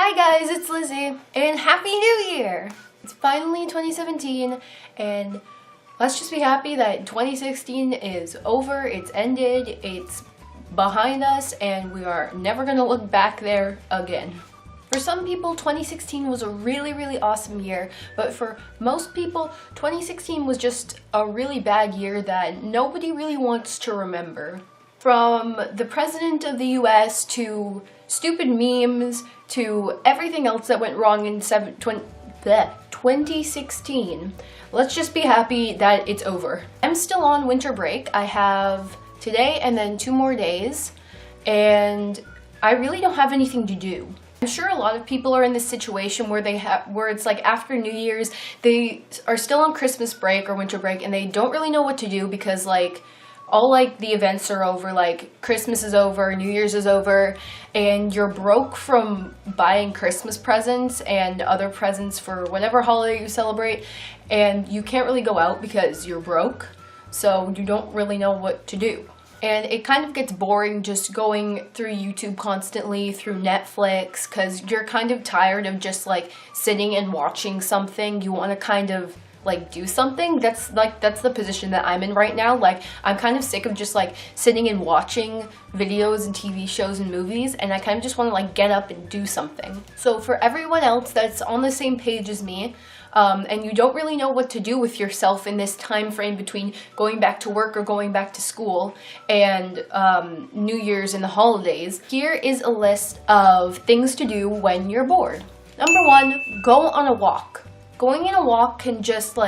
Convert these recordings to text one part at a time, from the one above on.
Hi guys, it's Lizzie, and Happy New Year! It's finally 2017, and let's just be happy that 2016 is over, it's ended, it's behind us, and we are never gonna look back there again. For some people, 2016 was a really awesome year, but for most people, 2016 was just a really bad year that nobody really wants to remember. From the president of the US to stupid memes to everything else that went wrong in 2016, let's just be happy that it's over. I'm still on winter break. I have today and then 2 more days, and I really don't have anything to do. I'm sure a lot of people are in this situation where where it's like after New Year's, they are still on Christmas break or winter break and they don't really know what to do because all the events are over, Christmas is over, New Year's is over, and you're broke from buying Christmas presents and other presents for whatever holiday you celebrate, and you can't really go out because you're broke, so you don't really know what to do. And it kind of gets boring just going through YouTube constantly, through Netflix, because you're kind of tired of just sitting and watching something. You want to kind of do something. That's the position that I'm in right now. I'm kind of sick of just sitting and watching videos and TV shows and movies, and I kind of just want to get up and do something. So for everyone else that's on the same page as me, and you don't really know what to do with yourself in this time frame between going back to work or going back to school and New Year's and the holidays, here is a list of things to do when you're bored. Number 1, go on a walk. Going on a walk can just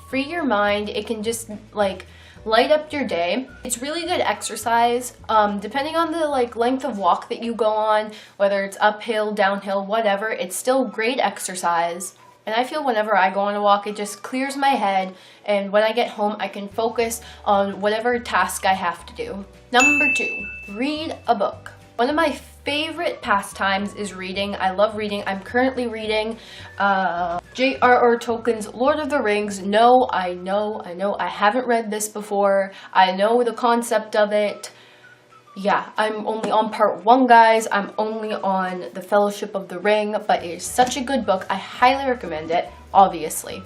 free your mind. It can just light up your day. It's really good exercise. Depending on the length of walk that you go on, whether it's uphill, downhill, whatever, it's still great exercise. And I feel whenever I go on a walk, it just clears my head, and when I get home, I can focus on whatever task I have to do. Number 2, read a book. One of my favorite pastimes is reading. I love reading. I'm currently reading J.R.R. Tolkien's Lord of the Rings. No, I know, I haven't read this before. I know the concept of it. Yeah, I'm only on part 1, guys. I'm only on the Fellowship of the Ring, but it is such a good book. I highly recommend it, obviously.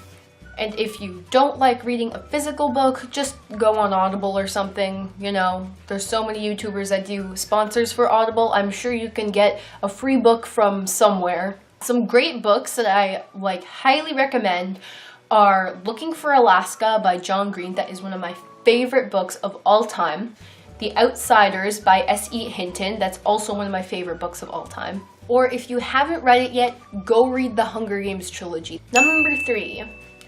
And if you don't like reading a physical book, just go on Audible or something. You know, there's so many YouTubers that do sponsors for Audible. I'm sure you can get a free book from somewhere. Some great books that I highly recommend are Looking for Alaska by John Green. That is one of my favorite books of all time. The Outsiders by S.E. Hinton. That's also one of my favorite books of all time. Or if you haven't read it yet, go read the Hunger Games trilogy. Number 3.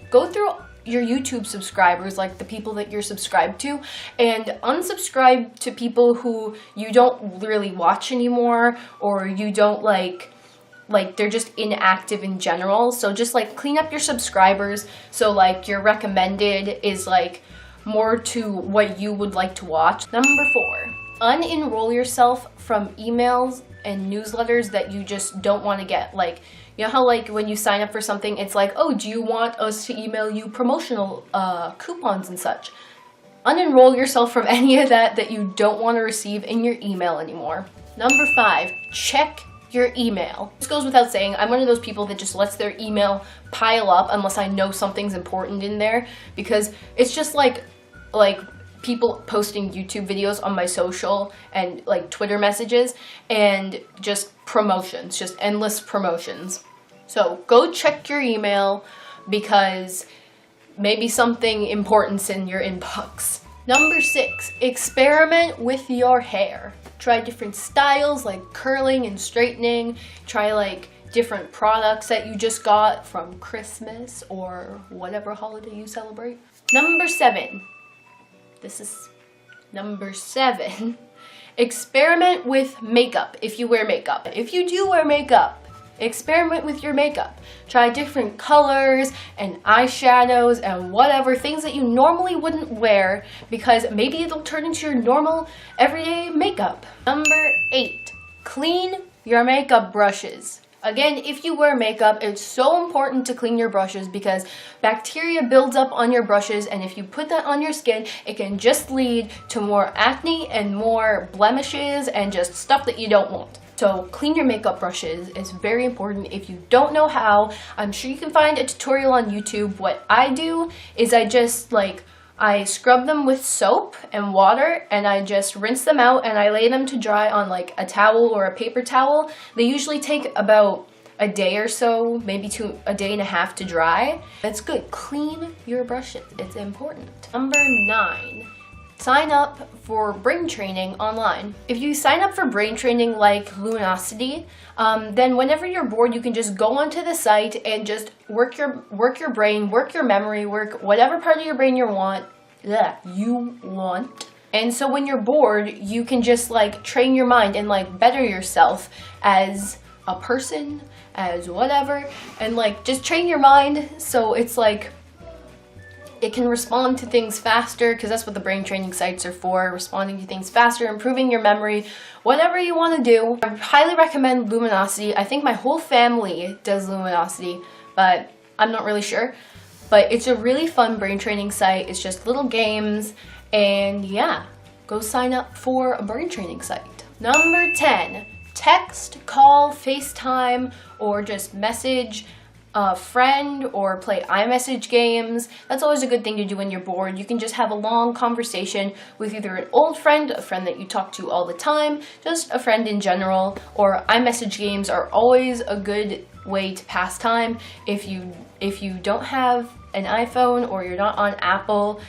Go through your YouTube subscribers, the people that you're subscribed to, and unsubscribe to people who you don't really watch anymore, or you don't they're just inactive in general. So just clean up your subscribers so your recommended is more to what you would like to watch. Number 4, unenroll yourself from emails and newsletters that you just don't want to get. You know how when you sign up for something, it's oh, do you want us to email you promotional coupons and such? Unenroll yourself from any of that you don't want to receive in your email anymore. Number 5, check your email. This goes without saying. I'm one of those people that just lets their email pile up unless I know something's important in there, because it's just like people posting YouTube videos on my social and Twitter messages and just promotions, just endless promotions. So go check your email because maybe something important's in your inbox. Number 6, experiment with your hair. Try different styles like curling and straightening. Try different products that you just got from Christmas or whatever holiday you celebrate. Number 7. This is number 7. Experiment with makeup if you wear makeup. If you do wear makeup, experiment with your makeup. Try different colors and eyeshadows and whatever, things that you normally wouldn't wear, because maybe it'll turn into your normal everyday makeup. Number 8, clean your makeup brushes. Again, if you wear makeup, it's so important to clean your brushes because bacteria builds up on your brushes, and if you put that on your skin, it can just lead to more acne and more blemishes and just stuff that you don't want. So clean your makeup brushes is very important. If you don't know how, I'm sure you can find a tutorial on YouTube. What I do is I scrub them with soap and water, and I just rinse them out, and I lay them to dry on like a towel or a paper towel. They usually take about a day or so, maybe a day and a half to dry. That's good. Clean your brushes. It's important. Number 9. Sign up for brain training online. If you sign up for brain training like Luminosity, then whenever you're bored, you can just go onto the site and just work your brain, work your memory, work whatever part of your brain you want. And so when you're bored, you can just like train your mind and like better yourself as a person, as whatever, and like just train your mind so it's like it can respond to things faster, because that's what the brain training sites are for, responding to things faster, improving your memory, whatever you want to do. I highly recommend Luminosity. I think my whole family does Luminosity, but I'm not really sure. But it's a really fun brain training site. It's just little games, and yeah, go sign up for a brain training site. Number 10, text, call, FaceTime, or just message a friend or play iMessage games. That's always a good thing to do when you're bored. You can just have a long conversation with either an old friend, a friend that you talk to all the time, just a friend in general, or iMessage games are always a good way to pass time. If you don't have an iPhone or you're not on Apple,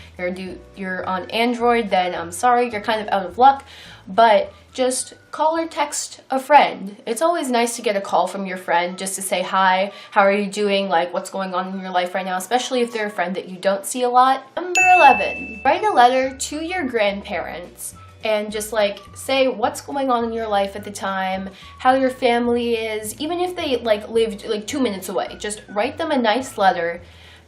you're on Android, then I'm sorry, you're kind of out of luck, but just call or text a friend. It's always nice to get a call from your friend just to say hi, how are you doing, like what's going on in your life right now, especially if they're a friend that you don't see a lot. Number 11, write a letter to your grandparents and just like say what's going on in your life at the time, how your family is, even if they like lived like 2 minutes away. Just write them a nice letter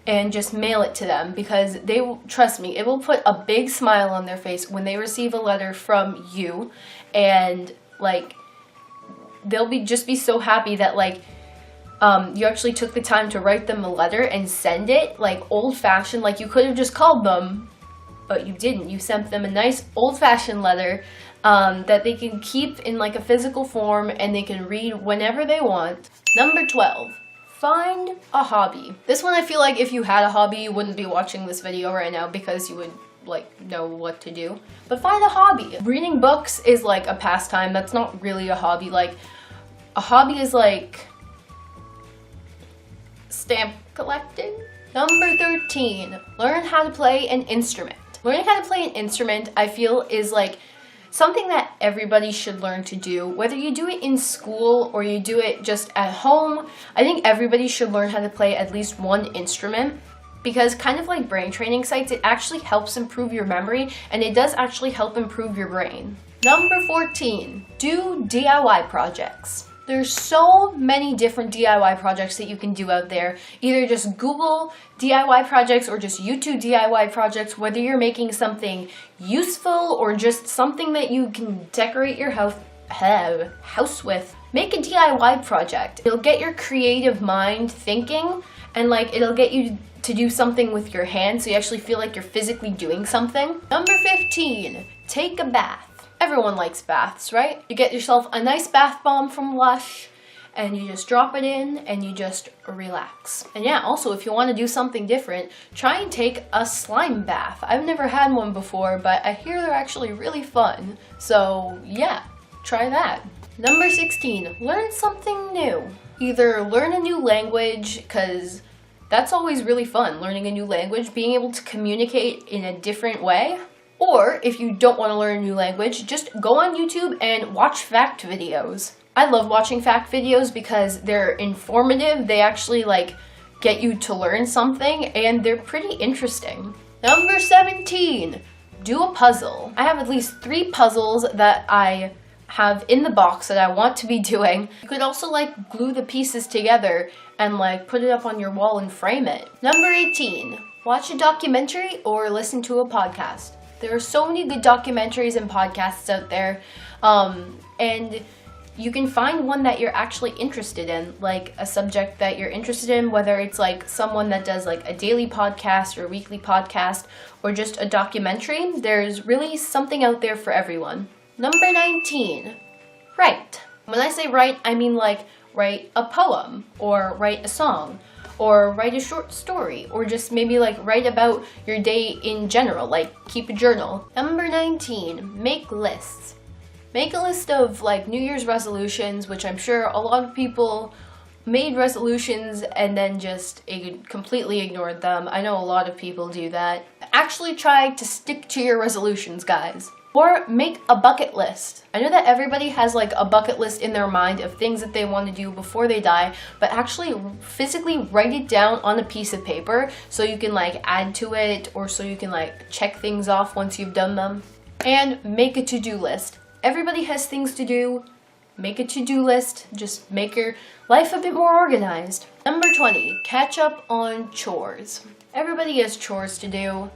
and just mail it to them, because they will, trust me, it will put a big smile on their face when they receive a letter from you, and like they'll just be so happy that like you actually took the time to write them a letter and send it, like old-fashioned. Like you could have just called them, but you didn't. You sent them a nice old-fashioned letter that they can keep in like a physical form and they can read whenever they want. Number 12. Find a hobby. This one I feel like if you had a hobby, you wouldn't be watching this video right now because you would like know what to do. But find a hobby. Reading books is like a pastime. That's not really a hobby. Like a hobby is like stamp collecting. Number 13, learn how to play an instrument. Learning how to play an instrument, I feel, is like something that everybody should learn to do. Whether you do it in school or you do it just at home, I think everybody should learn how to play at least one instrument, because kind of like brain training sites, it actually helps improve your memory and it does actually help improve your brain. Number 14, do DIY projects. There's so many different DIY projects that you can do out there. Either just Google DIY projects or just YouTube DIY projects, whether you're making something useful or just something that you can decorate your house with. Make a DIY project. It'll get your creative mind thinking, and like it'll get you to do something with your hands so you actually feel like you're physically doing something. Number 15, take a bath. Everyone likes baths, right? You get yourself a nice bath bomb from Lush and you just drop it in and you just relax. And yeah, also if you want to do something different, try and take a slime bath. I've never had one before, but I hear they're actually really fun. So yeah, try that. Number 16, learn something new. Either learn a new language, because that's always really fun, learning a new language, being able to communicate in a different way. Or if you don't want to learn a new language, just go on YouTube and watch fact videos. I love watching fact videos because they're informative. They actually like get you to learn something and they're pretty interesting. Number 17, do a puzzle. I have at least 3 puzzles that I have in the box that I want to be doing. You could also like glue the pieces together and like put it up on your wall and frame it. Number 18, watch a documentary or listen to a podcast. There are so many good documentaries and podcasts out there, and you can find one that you're actually interested in, like a subject that you're interested in, whether it's like someone that does like a daily podcast or weekly podcast or just a documentary. There's really something out there for everyone. Number 19, write. When I say write, I mean like write a poem or write a song or write a short story or just maybe like write about your day in general, like keep a journal. Number 19, make lists. Make a list of like New Year's resolutions, which I'm sure a lot of people made resolutions and then just completely ignored them. I know a lot of people do that. Actually try to stick to your resolutions, guys. Or make a bucket list. I know that everybody has like a bucket list in their mind of things that they want to do before they die, but actually physically write it down on a piece of paper so you can like add to it or so you can like check things off once you've done them. And make a to-do list. Everybody has things to do. Make a to-do list. Just make your life a bit more organized. Number 20, catch up on chores. Everybody has chores to do.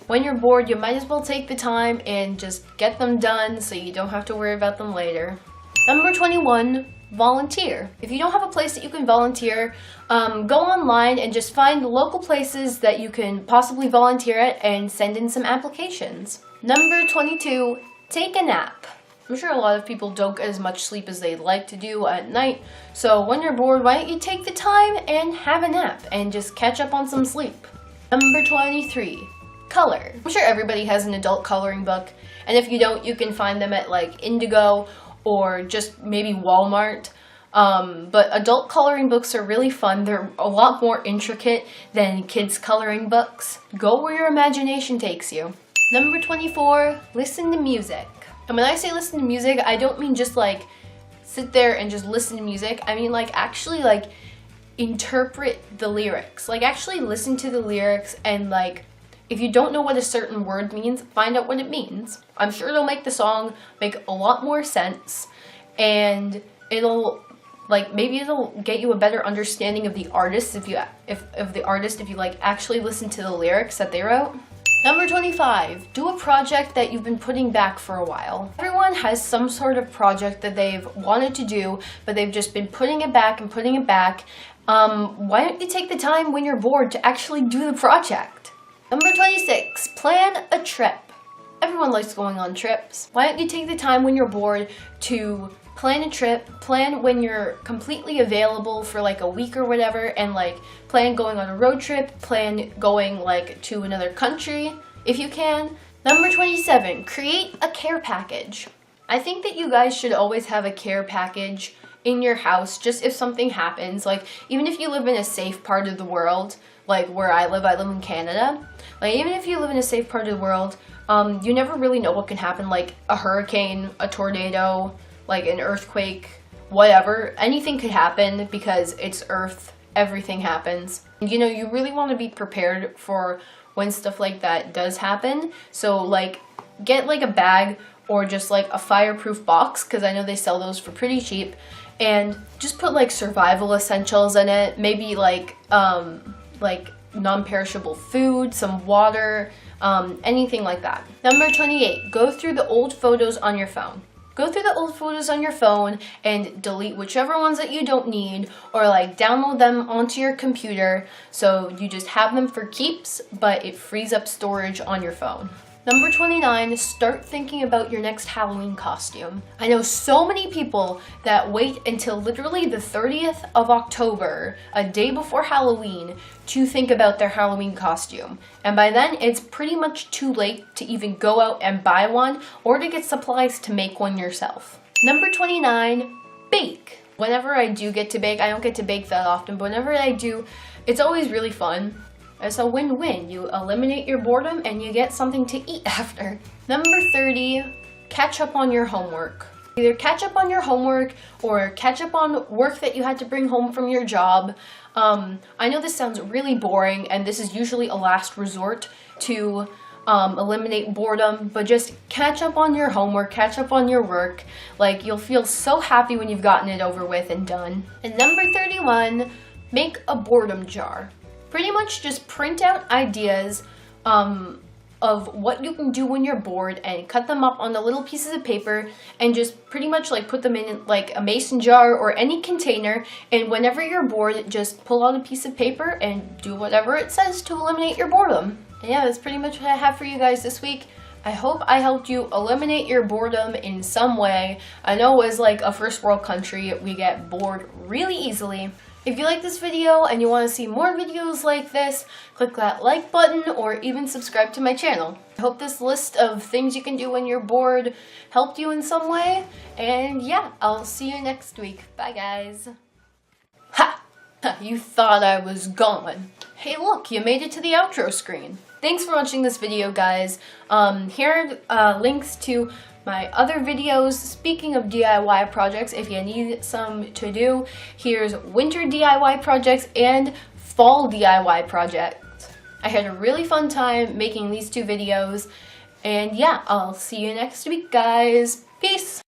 When you're bored, you might as well take the time and just get them done so you don't have to worry about them later. Number 21, volunteer. If you don't have a place that you can volunteer, go online and just find local places that you can possibly volunteer at and send in some applications. Number 22, take a nap. I'm sure a lot of people don't get as much sleep as they'd like to do at night, so when you're bored, why don't you take the time and have a nap and just catch up on some sleep. Number 23, color. I'm sure everybody has an adult coloring book, and if you don't, you can find them at like Indigo or just maybe Walmart. But adult coloring books are really fun. They're a lot more intricate than kids' coloring books. Go where your imagination takes you. Number 24, listen to music. And when I say listen to music, I don't mean just like sit there and just listen to music. I mean like actually like interpret the lyrics. Like actually listen to the lyrics and like if you don't know what a certain word means, find out what it means. I'm sure it'll make the song make a lot more sense and it'll like maybe it'll get you a better understanding of the artist if you like actually listen to the lyrics that they wrote. Number 25, do a project that you've been putting back for a while. Everyone has some sort of project that they've wanted to do, but they've just been putting it back and putting it back. Why don't you take the time when you're bored to actually do the project? Number 26, plan a trip. Everyone likes going on trips. Why don't you take the time when you're bored to plan a trip, plan when you're completely available for like a week or whatever, and like plan going on a road trip, plan going like to another country if you can. Number 27, create a care package. I think that you guys should always have a care package in your house just if something happens. Like even if you live in a safe part of the world, like where I live in Canada. Like even if you live in a safe part of the world, you never really know what can happen, like a hurricane, a tornado, like an earthquake, whatever. Anything could happen because it's Earth, everything happens. You know, you really want to be prepared for when stuff like that does happen. So like get like a bag or just like a fireproof box, because I know they sell those for pretty cheap, and just put like survival essentials in it, maybe like non-perishable food, some water, anything like that. Number 28, go through the old photos on your phone. Go through the old photos on your phone and delete whichever ones that you don't need, or like download them onto your computer so you just have them for keeps, but it frees up storage on your phone. Number 29, start thinking about your next Halloween costume. I know so many people that wait until literally the 30th of October, a day before Halloween, to think about their Halloween costume. And by then, it's pretty much too late to even go out and buy one or to get supplies to make one yourself. Number 29, bake. Whenever I do get to bake, I don't get to bake that often, but whenever I do, it's always really fun. It's a win-win. You eliminate your boredom and you get something to eat after. Number 30, catch up on your homework. Either catch up on your homework or catch up on work that you had to bring home from your job. I know this sounds really boring and this is usually a last resort to eliminate boredom, but just catch up on your homework, catch up on your work. Like, you'll feel so happy when you've gotten it over with and done. And number 31, make a boredom jar. Pretty much just print out ideas of what you can do when you're bored and cut them up on the little pieces of paper and just pretty much like put them in like a mason jar or any container, and whenever you're bored, just pull out a piece of paper and do whatever it says to eliminate your boredom. And yeah, that's pretty much what I have for you guys this week. I hope I helped you eliminate your boredom in some way. I know as like a first world country, we get bored really easily. If you like this video and you want to see more videos like this, click that like button or even subscribe to my channel. I hope this list of things you can do when you're bored helped you in some way. And yeah, I'll see you next week. Bye guys. Ha! You thought I was gone. Hey look, you made it to the outro screen. Thanks for watching this video, guys. Here are links to my other videos. Speaking of DIY projects, if you need some to do, here's winter DIY projects and fall DIY projects. I had a really fun time making these two videos. And yeah, I'll see you next week, guys. Peace!